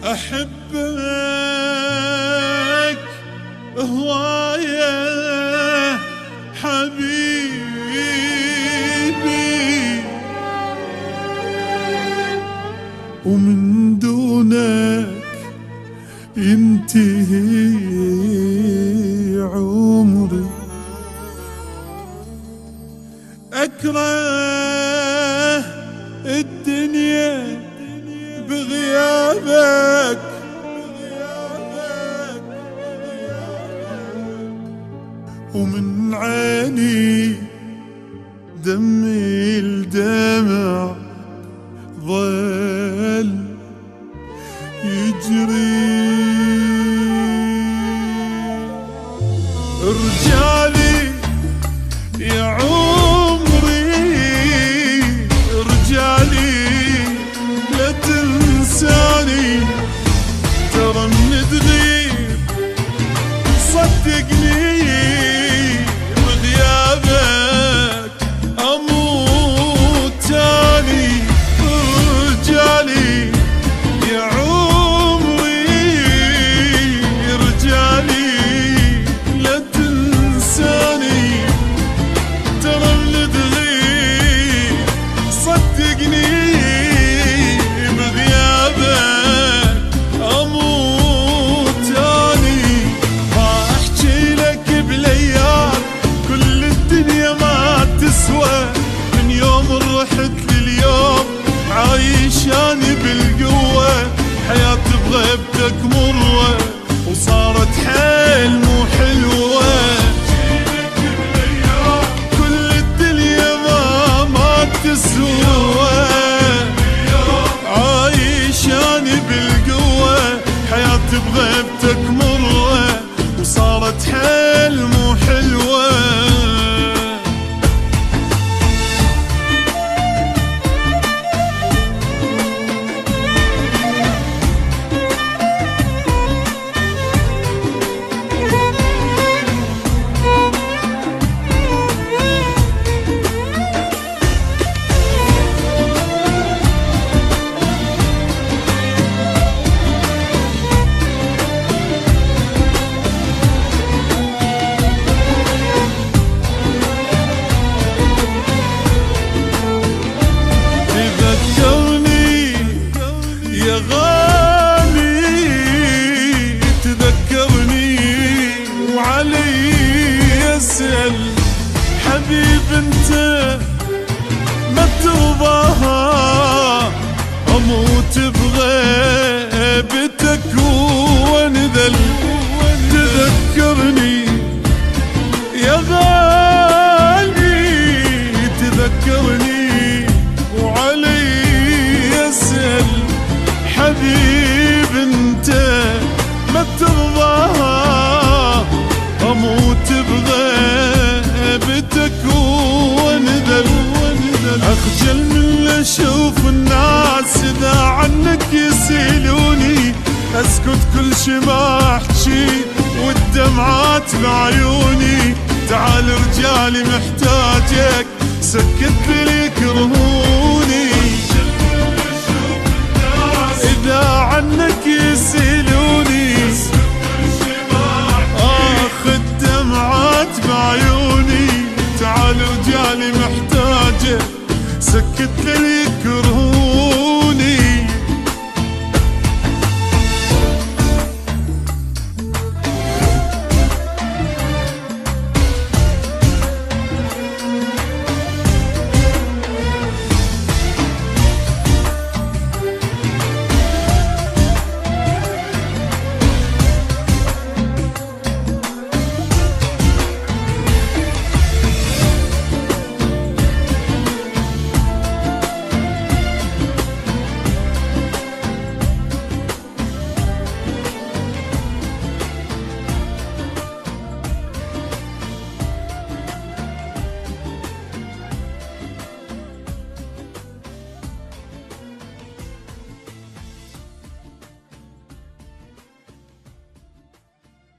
أحبك هواية حبيبي، ومن دونك ينتهي عمري. أكره الدنيا بغيابك، ومن عيني دمي الدمع ظل يجري. رجالي يا عمري، رجالي لا تنساني، ترى من تغيب صدقني بغيابك أموت تاني. رجالي يا عمري، رجالي لا تنساني، ترى من تغيب صدقني عايشاني بالقوة، حياتي بغيبتك مروة وصارت حيل مو حلوة. كل الدنيا ما تسوى، عايشاني بالقوة، حياتي بغيبتك مروة وصارت حيل مو حلوة. يا غالي تذكرني وعلي يسأل، حبيب انت ما ترضاها، اموت بغيبتك وانذل. تذكرني يا غالي، تذكرني وعلي يسأل، حبيب انت ما ترضاها، اموت بغيبتك وانذل. اخجل من اشوف الناس اذا عنك يسيلوني، اسكت كل شي ما احكي والدمعات بعيوني. تعال رجالي محتاجك، سكت لي يكرهوني، إذا عنك يسيلوني آخذ دمعات بعيوني. تعال رجالي محتاجة، سكت لي يكرهوني.